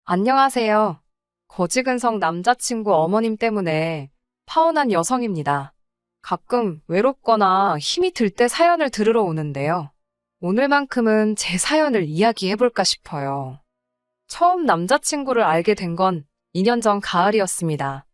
안녕하세요. 거지근성 남자친구 어머님 때문에 파혼한 여성입니다. 가끔 외롭거나 힘이 들 때 사연을 들으러 오는데요. 오늘만큼은 제 사연을 이야기해볼까 싶어요. 처음 남자친구를 알게 된 건 2년 전 가을이었습니다.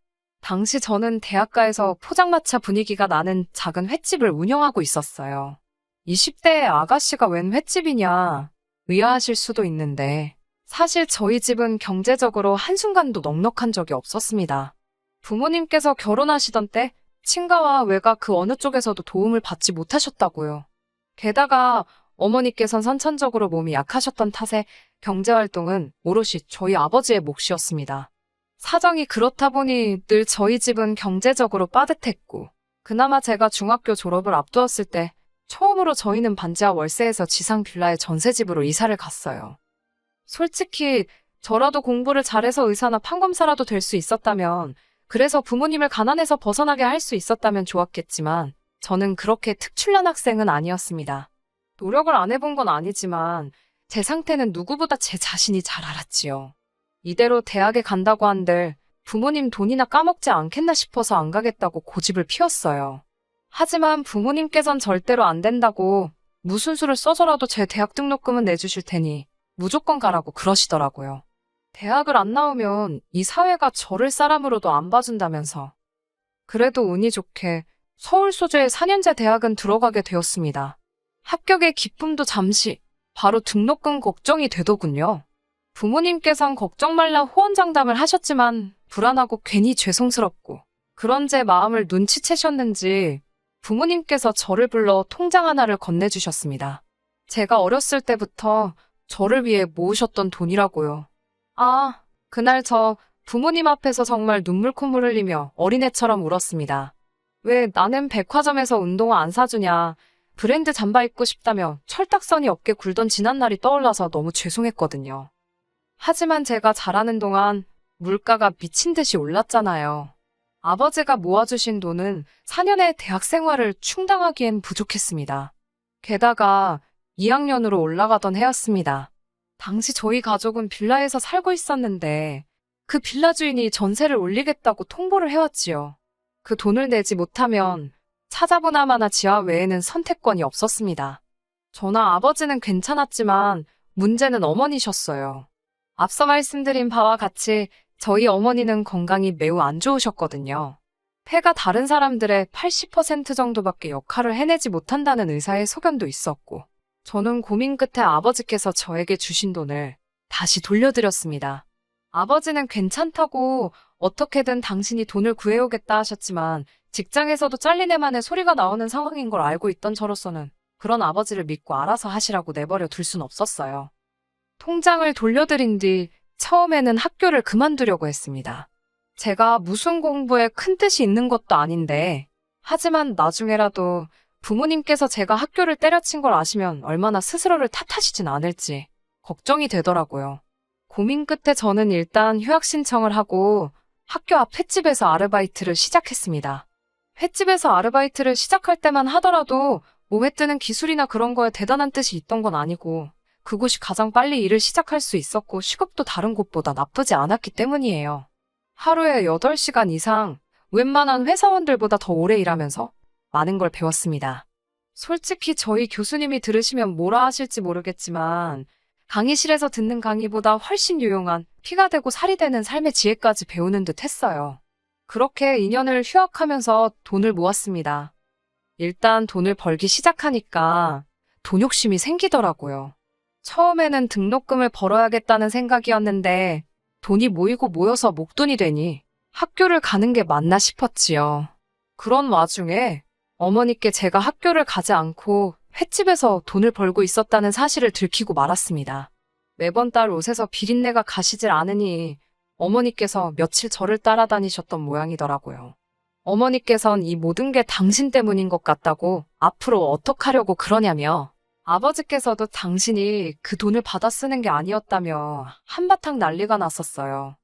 당시 저는 대학가에서 포장마차 분위기가 나는 작은 횟집을 운영하고 있었어요. 20대의 아가씨가 웬 횟집이냐 의아하실 수도 있는데 사실 저희 집은 경제적으로 한순간도 넉넉한 적이 없었습니다. 부모님께서 결혼하시던 때 친가와 외가 그 어느 쪽에서도 도움을 받지 못하셨다고요. 게다가 어머니께선 선천적으로 몸이 약하셨던 탓에 경제활동은 오롯이 저희 아버지의 몫이었습니다. 사정이 그렇다 보니 늘 저희 집은 경제적으로 빠듯했고, 그나마 제가 중학교 졸업을 앞두었을 때 처음으로 저희는 반지하 월세에서 지상 빌라의 전세집으로 이사를 갔어요. 솔직히 저라도 공부를 잘해서 의사나 판검사라도 될 수 있었다면, 그래서 부모님을 가난에서 벗어나게 할 수 있었다면 좋았겠지만, 저는 그렇게 특출난 학생은 아니었습니다. 노력을 안 해본 건 아니지만, 제 상태는 누구보다 제 자신이 잘 알았지요. 이대로 대학에 간다고 한들 부모님 돈이나 까먹지 않겠나 싶어서 안 가겠다고 고집을 피웠어요. 하지만 부모님께선 절대로 안 된다고 무슨 수를 써서라도 제 대학 등록금은 내주실 테니 무조건 가라고 그러시더라고요. 대학을 안 나오면 이 사회가 저를 사람으로도 안 봐준다면서. 그래도 운이 좋게 서울 소재의 4년제 대학은 들어가게 되었습니다. 합격의 기쁨도 잠시, 바로 등록금 걱정이 되더군요. 부모님께선 걱정 말라 호언장담을 하셨지만 불안하고 괜히 죄송스럽고 그런 제 마음을 눈치채셨는지 부모님께서 저를 불러 통장 하나를 건네주셨습니다. 제가 어렸을 때부터 저를 위해 모으셨던 돈이라고요. 아, 그날 저 부모님 앞에서 정말 눈물 콧물 흘리며 어린애처럼 울었습니다. 왜 나는 백화점에서 운동화 안 사주냐, 브랜드 잠바 입고 싶다며 철딱서니 어깨 굴던 지난날이 떠올라서 너무 죄송했거든요. 하지만 제가 자라는 동안 물가가 미친 듯이 올랐잖아요. 아버지가 모아주신 돈은 4년의 대학 생활을 충당하기엔 부족했습니다. 게다가 2학년으로 올라가던 해였습니다. 당시 저희 가족은 빌라에서 살고 있었는데 그 빌라 주인이 전세를 올리겠다고 통보를 해왔지요. 그 돈을 내지 못하면 찾아보나마나 지하 외에는 선택권이 없었습니다. 저나 아버지는 괜찮았지만 문제는 어머니셨어요. 앞서 말씀드린 바와 같이 저희 어머니는 건강이 매우 안 좋으셨거든요. 폐가 다른 사람들의 80% 정도밖에 역할을 해내지 못한다는 의사의 소견도 있었고, 저는 고민 끝에 아버지께서 저에게 주신 돈을 다시 돌려드렸습니다. 아버지는 괜찮다고 어떻게든 당신이 돈을 구해오겠다 하셨지만 직장에서도 잘리네만의 소리가 나오는 상황인 걸 알고 있던 저로서는 그런 아버지를 믿고 알아서 하시라고 내버려 둘 순 없었어요. 통장을 돌려드린 뒤 처음에는 학교를 그만두려고 했습니다. 제가 무슨 공부에 큰 뜻이 있는 것도 아닌데, 하지만 나중에라도 부모님께서 제가 학교를 때려친 걸 아시면 얼마나 스스로를 탓하시진 않을지 걱정이 되더라고요. 고민 끝에 저는 일단 휴학 신청을 하고 학교 앞 횟집에서 아르바이트를 시작했습니다. 횟집에서 아르바이트를 시작할 때만 하더라도 몸에 뜨는 기술이나 그런 거에 대단한 뜻이 있던 건 아니고 그곳이 가장 빨리 일을 시작할 수 있었고 시급도 다른 곳보다 나쁘지 않았기 때문이에요. 하루에 8시간 이상 웬만한 회사원들보다 더 오래 일하면서 많은 걸 배웠습니다. 솔직히 저희 교수님이 들으시면 뭐라 하실지 모르겠지만 강의실에서 듣는 강의보다 훨씬 유용한 피가 되고 살이 되는 삶의 지혜까지 배우는 듯 했어요. 그렇게 2년을 휴학하면서 돈을 모았습니다. 일단 돈을 벌기 시작하니까 돈 욕심이 생기더라고요. 처음에는 등록금을 벌어야겠다는 생각이었는데 돈이 모이고 모여서 목돈이 되니 학교를 가는 게 맞나 싶었지요. 그런 와중에 어머니께 제가 학교를 가지 않고 횟집에서 돈을 벌고 있었다는 사실을 들키고 말았습니다. 매번 딸 옷에서 비린내가 가시질 않으니 어머니께서 며칠 저를 따라다니셨던 모양이더라고요. 어머니께선 이 모든 게 당신 때문인 것 같다고 앞으로 어떡하려고 그러냐며 아버지께서도 당신이 그 돈을 받아 쓰는 게 아니었다며 한바탕 난리가 났었어요.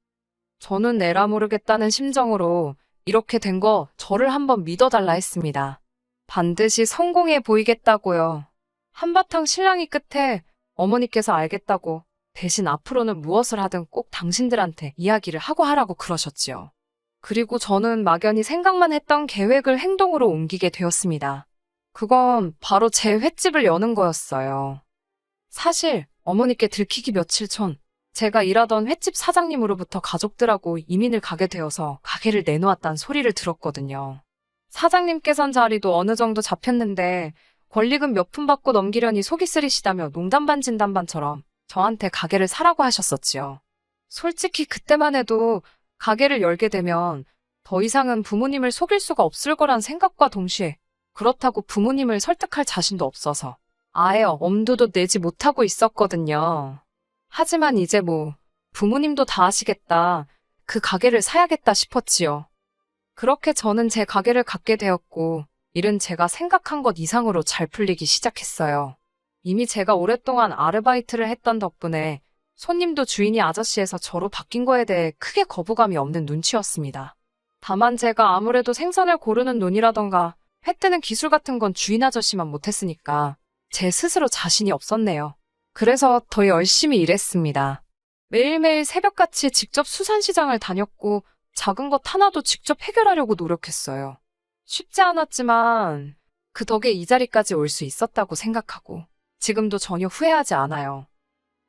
저는 내라 모르겠다는 심정으로 이렇게 된 거 저를 한번 믿어달라 했습니다. 반드시 성공해 보이겠다고요. 한바탕 실랑이 끝에 어머니께서 알겠다고 대신 앞으로는 무엇을 하든 꼭 당신들한테 이야기를 하고 하라고 그러셨지요. 그리고 저는 막연히 생각만 했던 계획을 행동으로 옮기게 되었습니다. 그건 바로 제 횟집을 여는 거였어요. 사실 어머니께 들키기 며칠 전 제가 일하던 횟집 사장님으로부터 가족들하고 이민을 가게 되어서 가게를 내놓았다는 소리를 들었거든요. 사장님께선 자리도 어느 정도 잡혔는데 권리금 몇 푼 받고 넘기려니 속이 쓰리시다며 농담반 진담반처럼 저한테 가게를 사라고 하셨었지요. 솔직히 그때만 해도 가게를 열게 되면 더 이상은 부모님을 속일 수가 없을 거란 생각과 동시에 그렇다고 부모님을 설득할 자신도 없어서 아예 엄두도 내지 못하고 있었거든요. 하지만 이제 부모님도 다 아시겠다. 그 가게를 사야겠다 싶었지요. 그렇게 저는 제 가게를 갖게 되었고 일은 제가 생각한 것 이상으로 잘 풀리기 시작했어요. 이미 제가 오랫동안 아르바이트를 했던 덕분에 손님도 주인이 아저씨에서 저로 바뀐 거에 대해 크게 거부감이 없는 눈치였습니다. 다만 제가 아무래도 생선을 고르는 눈이라던가 회 뜨는 기술 같은 건 주인 아저씨만 못했으니까 제 스스로 자신이 없었네요. 그래서 더 열심히 일했습니다. 매일매일 새벽같이 직접 수산시장을 다녔고 작은 것 하나도 직접 해결하려고 노력했어요. 쉽지 않았지만 그 덕에 이 자리까지 올 수 있었다고 생각하고 지금도 전혀 후회하지 않아요.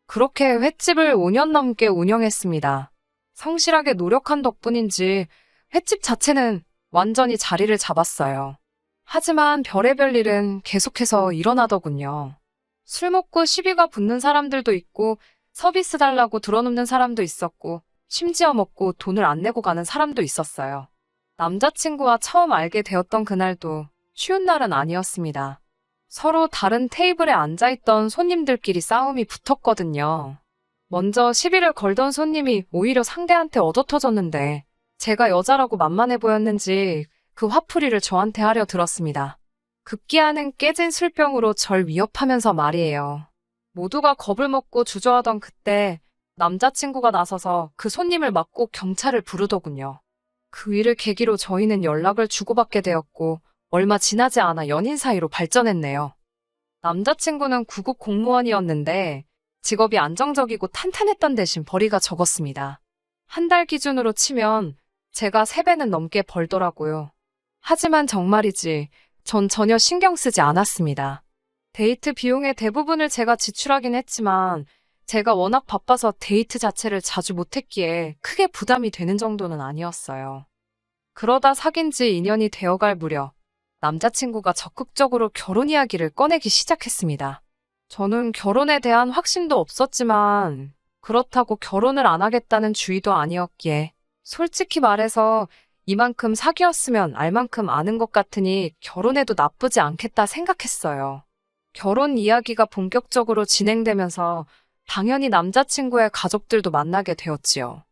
그렇게 횟집을 5년 넘게 운영했습니다. 성실하게 노력한 덕분인지 횟집 자체는 완전히 자리를 잡았어요. 하지만 별의별 일은 계속해서 일어나더군요. 술 먹고 시비가 붙는 사람들도 있고 서비스 달라고 들어눕는 사람도 있었고 심지어 먹고 돈을 안 내고 가는 사람도 있었어요. 남자친구와 처음 알게 되었던 그날도 쉬운 날은 아니었습니다. 서로 다른 테이블에 앉아있던 손님들끼리 싸움이 붙었거든요. 먼저 시비를 걸던 손님이 오히려 상대한테 얻어터졌는데 제가 여자라고 만만해 보였는지 그 화풀이를 저한테 하려 들었습니다. 급기야는 깨진 술병으로 절 위협하면서 말이에요. 모두가 겁을 먹고 주저하던 그때 남자친구가 나서서 그 손님을 맞고 경찰을 부르더군요. 그 일을 계기로 저희는 연락을 주고받게 되었고 얼마 지나지 않아 연인 사이로 발전했네요. 남자친구는 구급 공무원이었는데 직업이 안정적이고 탄탄했던 대신 벌이가 적었습니다. 한 달 기준으로 치면 제가 3배는 넘게 벌더라고요. 하지만 정말이지 전 전혀 신경 쓰지 않았습니다. 데이트 비용의 대부분을 제가 지출하긴 했지만 제가 워낙 바빠서 데이트 자체를 자주 못했기에 크게 부담이 되는 정도는 아니었어요. 그러다 사귄 지 2년이 되어갈 무렵 남자친구가 적극적으로 결혼 이야기를 꺼내기 시작했습니다. 저는 결혼에 대한 확신도 없었지만 그렇다고 결혼을 안 하겠다는 주의도 아니었기에 솔직히 말해서 이만큼 사귀었으면 알 만큼 아는 것 같으니 결혼해도 나쁘지 않겠다 생각했어요. 결혼 이야기가 본격적으로 진행되면서 당연히 남자친구의 가족들도 만나게 되었지요.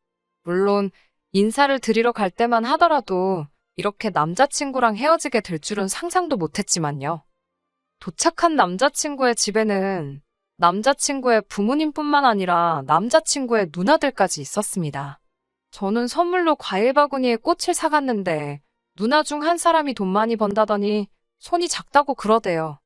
물론 인사를 드리러 갈 때만 하더라도 이렇게 남자친구랑 헤어지게 될 줄은 상상도 못했지만요. 도착한 남자친구의 집에는 남자친구의 부모님뿐만 아니라 남자친구의 누나들까지 있었습니다. 저는 선물로 과일 바구니에 꽃을 사갔는데 누나 중 한 사람이 돈 많이 번다더니 손이 작다고 그러대요.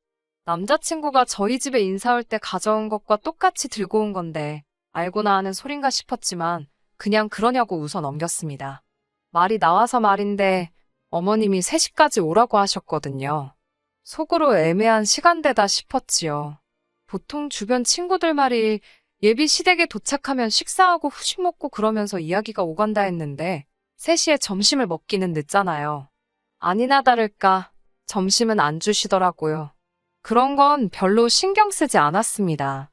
남자친구가 저희 집에 인사 올 때 가져온 것과 똑같이 들고 온 건데 알고나 하는 소린가 싶었지만 그냥 그러냐고 웃어 넘겼습니다. 말이 나와서 말인데 어머님이 3시까지 오라고 하셨거든요. 속으로 애매한 시간대다 싶었지요. 보통 주변 친구들 말이 예비 시댁에 도착하면 식사하고 후식 먹고 그러면서 이야기가 오간다 했는데 3시에 점심을 먹기는 늦잖아요. 아니나 다를까 점심은 안 주시더라고요. 그런 건 별로 신경 쓰지 않았습니다.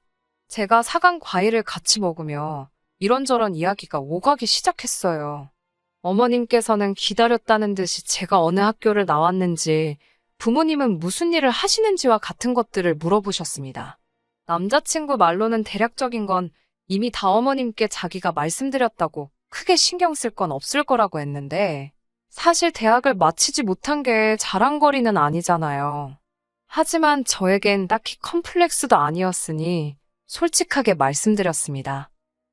제가 사간 과일을 같이 먹으며 이런저런 이야기가 오가기 시작했어요. 어머님께서는 기다렸다는 듯이 제가 어느 학교를 나왔는지 부모님은 무슨 일을 하시는지와 같은 것들을 물어보셨습니다. 남자친구 말로는 대략적인 건 이미 다 어머님께 자기가 말씀드렸다고 크게 신경 쓸 건 없을 거라고 했는데 사실 대학을 마치지 못한 게 자랑거리는 아니잖아요. 하지만 저에겐 딱히 컴플렉스도 아니었으니 솔직하게 말씀드렸습니다.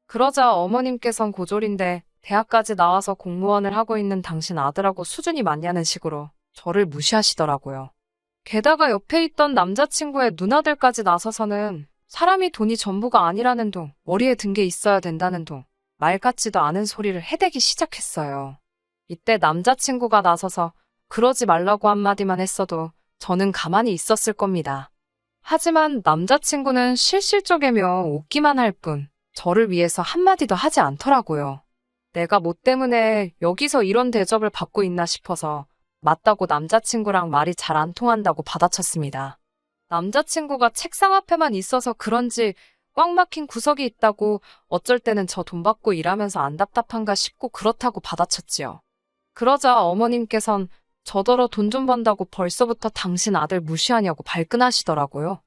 그러자 어머님께선 고졸인데 대학까지 나와서 공무원을 하고 있는 당신 아들하고 수준이 맞냐는 식으로 저를 무시하시더라고요. 게다가 옆에 있던 남자친구의 누나들까지 나서서는 사람이 돈이 전부가 아니라는 둥, 머리에 든 게 있어야 된다는 둥, 말 같지도 않은 소리를 해대기 시작했어요. 이때 남자친구가 나서서 그러지 말라고 한마디만 했어도 저는 가만히 있었을 겁니다. 하지만 남자친구는 실실적이며 웃기만 할 뿐, 저를 위해서 한마디도 하지 않더라고요. 내가 뭐 때문에 여기서 이런 대접을 받고 있나 싶어서 맞다고 남자친구랑 말이 잘 안 통한다고 받아쳤습니다. 남자친구가 책상 앞에만 있어서 그런지 꽉 막힌 구석이 있다고 어쩔 때는 저 돈 받고 일하면서 안 답답한가 싶고 그렇다고 받아쳤지요. 그러자 어머님께선 저더러 돈 좀 번다고 벌써부터 당신 아들 무시하냐고 발끈하시더라고요.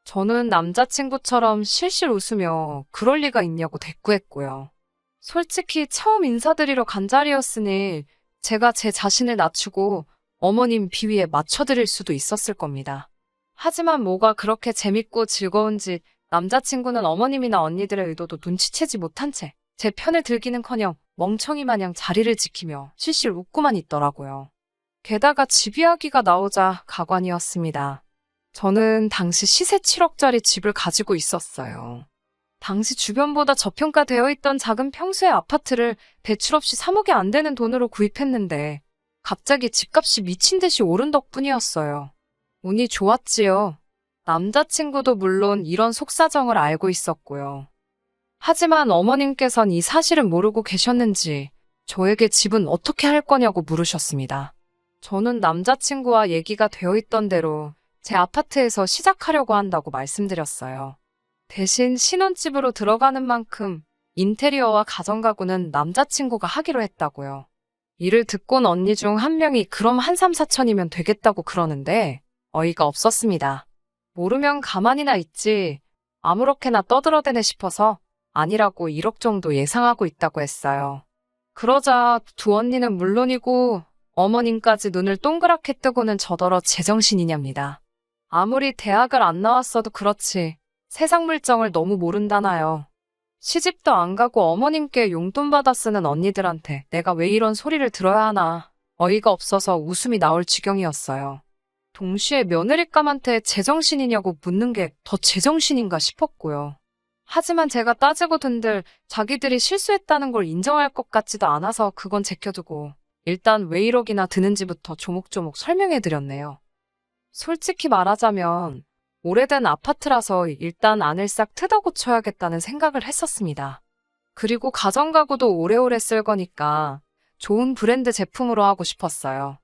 저는 남자친구처럼 실실 웃으며 그럴 리가 있냐고 대꾸했고요. 솔직히 처음 인사드리러 간 자리였으니 제가 제 자신을 낮추고 어머님 비위에 맞춰드릴 수도 있었을 겁니다. 하지만 뭐가 그렇게 재밌고 즐거운지 남자친구는 어머님이나 언니들의 의도도 눈치채지 못한 채 제 편을 들기는커녕 멍청이 마냥 자리를 지키며 실실 웃고만 있더라고요. 게다가 집 이야기가 나오자 가관이었습니다. 저는 당시 시세 7억짜리 집을 가지고 있었어요. 당시 주변보다 저평가되어 있던 작은 평수의 아파트를 대출 없이 3억이 안 되는 돈으로 구입했는데 갑자기 집값이 미친 듯이 오른 덕분이었어요. 운이 좋았지요. 남자친구도 물론 이런 속사정을 알고 있었고요. 하지만 어머님께선 이 사실은 모르고 계셨는지 저에게 집은 어떻게 할 거냐고 물으셨습니다. 저는 남자친구와 얘기가 되어 있던 대로 제 아파트에서 시작하려고 한다고 말씀드렸어요. 대신 신혼집으로 들어가는 만큼 인테리어와 가정가구는 남자친구가 하기로 했다고요. 이를 듣곤 언니 중 한 명이 그럼 한 3, 4천이면 되겠다고 그러는데 어이가 없었습니다. 모르면 가만히나 있지 아무렇게나 떠들어대네 싶어서 아니라고 1억 정도 예상하고 있다고 했어요. 그러자 두 언니는 물론이고 어머님까지 눈을 동그랗게 뜨고는 저더러 제정신이냐입니다. 아무리 대학을 안 나왔어도 그렇지 세상 물정을 너무 모른다나요. 시집도 안 가고 어머님께 용돈 받아 쓰는 언니들한테 내가 왜 이런 소리를 들어야 하나 어이가 없어서 웃음이 나올 지경이었어요. 동시에 며느리감한테 제정신이냐고 묻는 게 더 제정신인가 싶었고요. 하지만 제가 따지고 든들 자기들이 실수했다는 걸 인정할 것 같지도 않아서 그건 제껴두고 일단 왜 1억이나 드는지부터 조목조목 설명해드렸네요. 솔직히 말하자면 오래된 아파트라서 일단 안을 싹 뜯어고쳐야겠다는 생각을 했었습니다. 그리고 가정가구도 오래오래 쓸 거니까 좋은 브랜드 제품으로 하고 싶었어요.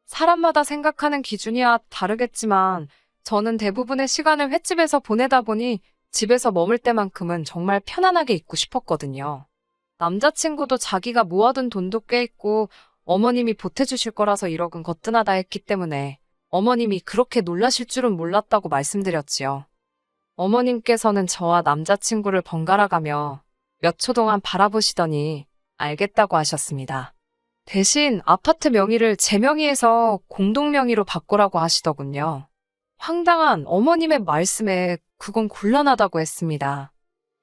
사람마다 생각하는 기준이야 다르겠지만 저는 대부분의 시간을 횟집에서 보내다 보니 집에서 머물 때만큼은 정말 편안하게 있고 싶었거든요. 남자친구도 자기가 모아둔 돈도 꽤 있고 어머님이 보태주실 거라서 1억은 거뜬하다 했기 때문에 어머님이 그렇게 놀라실 줄은 몰랐다고 말씀드렸지요. 어머님께서는 저와 남자친구를 번갈아가며 몇 초 동안 바라보시더니 알겠다고 하셨습니다. 대신 아파트 명의를 제 명의에서 공동 명의로 바꾸라고 하시더군요. 황당한 어머님의 말씀에 그건 곤란하다고 했습니다.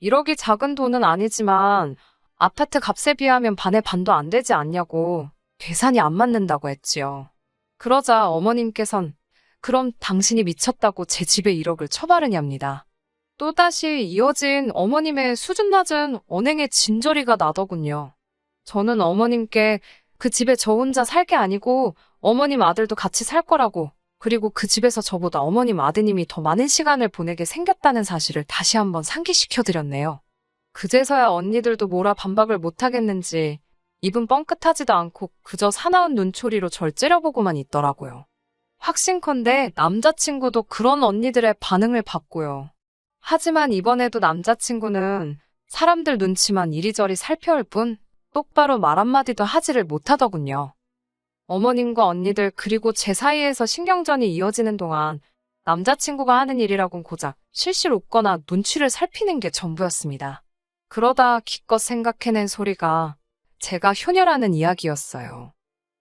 1억이 작은 돈은 아니지만 아파트 값에 비하면 반의 반도 안 되지 않냐고 계산이 안 맞는다고 했지요. 그러자 어머님께선 그럼 당신이 미쳤다고 제 집에 1억을 처바르냐입니다. 또다시 이어진 어머님의 수준 낮은 언행의 진저리가 나더군요. 저는 어머님께 그 집에 저 혼자 살 게 아니고 어머님 아들도 같이 살 거라고 그리고 그 집에서 저보다 어머님 아드님이 더 많은 시간을 보내게 생겼다는 사실을 다시 한번 상기시켜드렸네요. 그제서야 언니들도 뭐라 반박을 못하겠는지 입은 뻥끗하지도 않고 그저 사나운 눈초리로 절 째려보고만 있더라고요. 확신컨대 남자친구도 그런 언니들의 반응을 봤고요. 하지만 이번에도 남자친구는 사람들 눈치만 이리저리 살펴올 뿐 똑바로 말 한마디도 하지를 못하더군요. 어머님과 언니들 그리고 제 사이에서 신경전이 이어지는 동안 남자친구가 하는 일이라곤 고작 실실 웃거나 눈치를 살피는 게 전부였습니다. 그러다 기껏 생각해낸 소리가 제가 효녀라는 이야기였어요.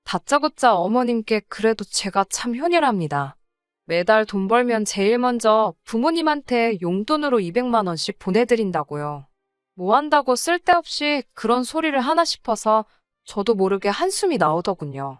다짜고짜 어머님께 그래도 제가 참 효녀랍니다. 매달 돈 벌면 제일 먼저 부모님한테 용돈으로 200만 원씩 보내드린다고요. 뭐 한다고 쓸데없이 그런 소리를 하나 싶어서 저도 모르게 한숨이 나오더군요.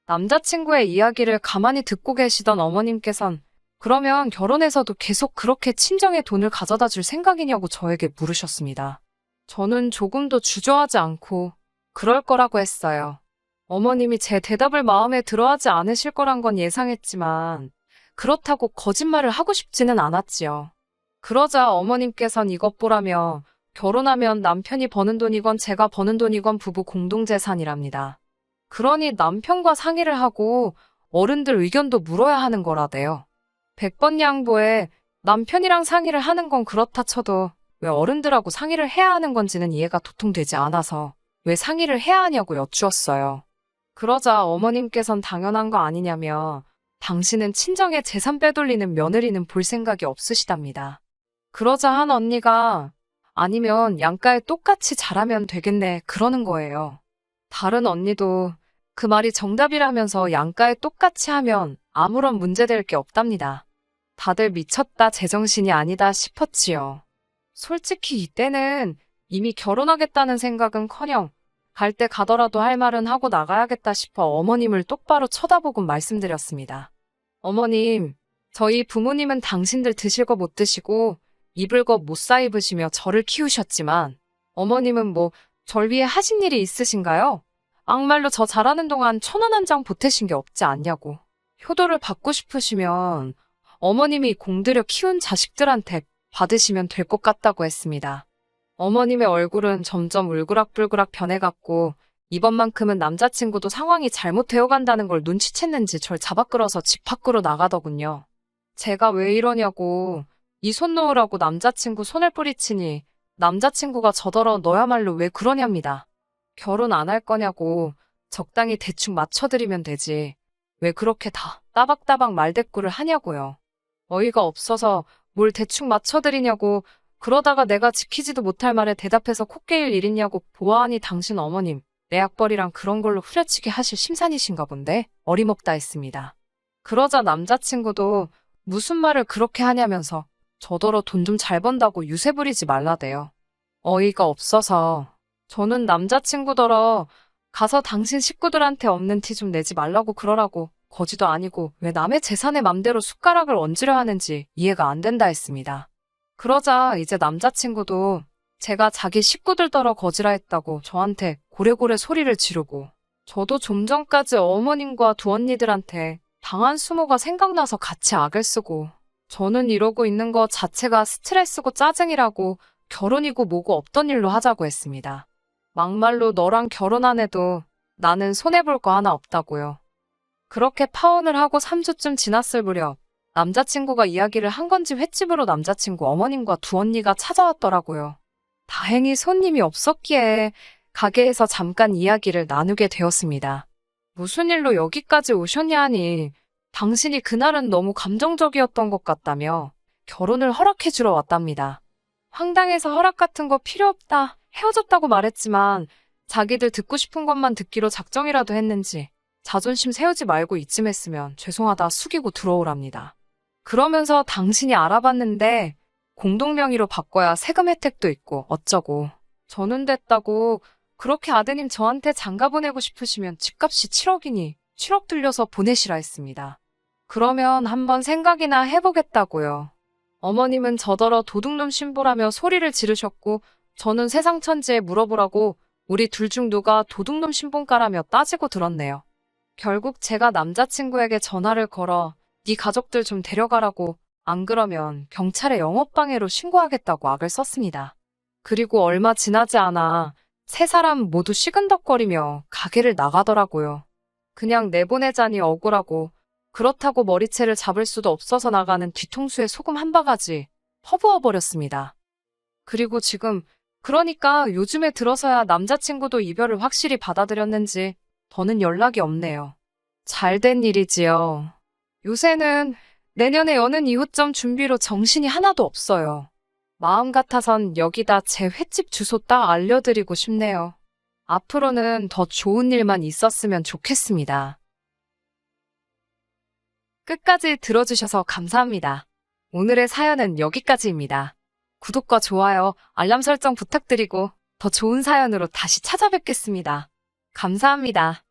남자친구의 이야기를 가만히 듣고 계시던 어머님께선 그러면 결혼해서도 계속 그렇게 친정에 돈을 가져다 줄 생각이냐고 저에게 물으셨습니다. 저는 조금도 주저하지 않고 그럴 거라고 했어요. 어머님이 제 대답을 마음에 들어하지 않으실 거란 건 예상했지만 그렇다고 거짓말을 하고 싶지는 않았지요. 그러자 어머님께선 이것 보라며 결혼하면 남편이 버는 돈이건 제가 버는 돈이건 부부 공동재산이랍니다. 그러니 남편과 상의를 하고 어른들 의견도 물어야 하는 거라대요. 100번 양보해 남편이랑 상의를 하는 건 그렇다 쳐도 왜 어른들하고 상의를 해야 하는 건지는 이해가 도통되지 않아서 왜 상의를 해야 하냐고 여쭈었어요. 그러자 어머님께선 당연한 거 아니냐며 당신은 친정에 재산 빼돌리는 며느리는 볼 생각이 없으시답니다. 그러자 한 언니가 아니면 양가에 똑같이 잘하면 되겠네 그러는 거예요. 다른 언니도 그 말이 정답이라면서 양가에 똑같이 하면 아무런 문제될 게 없답니다. 다들 미쳤다 제정신이 아니다 싶었지요. 솔직히 이때는 이미 결혼하겠다는 생각은커녕 갈 때 가더라도 할 말은 하고 나가야겠다 싶어 어머님을 똑바로 쳐다보고 말씀드렸습니다. 어머님, 저희 부모님은 당신들 드실 거 못 드시고 입을 거 못 사입으시며 저를 키우셨지만 어머님은 뭐 절 위해 하신 일이 있으신가요? 막말로 저 잘하는 동안 1,000원 한 장 보태신 게 없지 않냐고. 효도를 받고 싶으시면 어머님이 공들여 키운 자식들한테 받으시면 될 것 같다고 했습니다. 어머님의 얼굴은 점점 울그락불그락 변해갔고 이번만큼은 남자친구도 상황이 잘못되어 간다는 걸 눈치챘는지 절 잡아 끌어서 집 밖으로 나가더군요. 제가 왜 이러냐고 이 손 놓으라고 남자친구 손을 뿌리치니 남자친구가 저더러 너야말로 왜 그러냐입니다. 결혼 안 할 거냐고 적당히 대충 맞춰드리면 되지. 왜 그렇게 다 따박따박 말대꾸를 하냐고요. 어이가 없어서 뭘 대충 맞춰드리냐고 그러다가 내가 지키지도 못할 말에 대답해서 코 깨일 일 있냐고 보아하니 당신 어머님 내 약벌이랑 그런 걸로 후려치기 하실 심산이신가 본데 어림없다 했습니다. 그러자 남자친구도 무슨 말을 그렇게 하냐면서 저더러 돈 좀 잘 번다고 유세 부리지 말라대요. 어이가 없어서 저는 남자친구더러 가서 당신 식구들한테 없는 티 좀 내지 말라고 그러라고 거지도 아니고 왜 남의 재산에 맘대로 숟가락을 얹으려 하는지 이해가 안 된다 했습니다. 그러자 이제 남자친구도 제가 자기 식구들더러 거지라 했다고 저한테 고래고래 소리를 지르고 저도 좀 전까지 어머님과 두 언니들한테 당한 수모가 생각나서 같이 악을 쓰고 저는 이러고 있는 거 자체가 스트레스고 짜증이라고 결혼이고 뭐고 없던 일로 하자고 했습니다. 막말로 너랑 결혼 안 해도 나는 손해볼 거 하나 없다고요. 그렇게 파혼을 하고 3주쯤 지났을 무렵 남자친구가 이야기를 한 건지 횟집으로 남자친구 어머님과 두 언니가 찾아왔더라고요. 다행히 손님이 없었기에 가게에서 잠깐 이야기를 나누게 되었습니다. 무슨 일로 여기까지 오셨냐 하니 당신이 그날은 너무 감정적이었던 것 같다며 결혼을 허락해주러 왔답니다. 황당해서 허락 같은 거 필요 없다 헤어졌다고 말했지만 자기들 듣고 싶은 것만 듣기로 작정이라도 했는지 자존심 세우지 말고 이쯤 했으면 죄송하다 숙이고 들어오랍니다. 그러면서 당신이 알아봤는데 공동명의로 바꿔야 세금 혜택도 있고 어쩌고 저는 됐다고 그렇게 아드님 저한테 장가 보내고 싶으시면 집값이 7억이니 7억 들려서 보내시라 했습니다. 그러면 한번 생각이나 해보겠다고요. 어머님은 저더러 도둑놈 신보라며 소리를 지르셨고 저는 세상 천지에 물어보라고 우리 둘 중 누가 도둑놈 신본가라며 따지고 들었네요. 결국 제가 남자친구에게 전화를 걸어 네 가족들 좀 데려가라고 안 그러면 경찰에 영업방해로 신고하겠다고 악을 썼습니다. 그리고 얼마 지나지 않아 세 사람 모두 시근덕거리며 가게를 나가더라고요. 그냥 내보내자니 억울하고 그렇다고 머리채를 잡을 수도 없어서 나가는 뒤통수에 소금 한 바가지 퍼부어버렸습니다. 그리고 지금 그러니까 요즘에 들어서야 남자친구도 이별을 확실히 받아들였는지 더는 연락이 없네요. 잘된 일이지요. 요새는 내년에 여는 이웃점 준비로 정신이 하나도 없어요. 마음 같아선 여기다 제 횟집 주소 딱 알려드리고 싶네요. 앞으로는 더 좋은 일만 있었으면 좋겠습니다. 끝까지 들어주셔서 감사합니다. 오늘의 사연은 여기까지입니다. 구독과 좋아요, 알람 설정 부탁드리고 더 좋은 사연으로 다시 찾아뵙겠습니다. 감사합니다.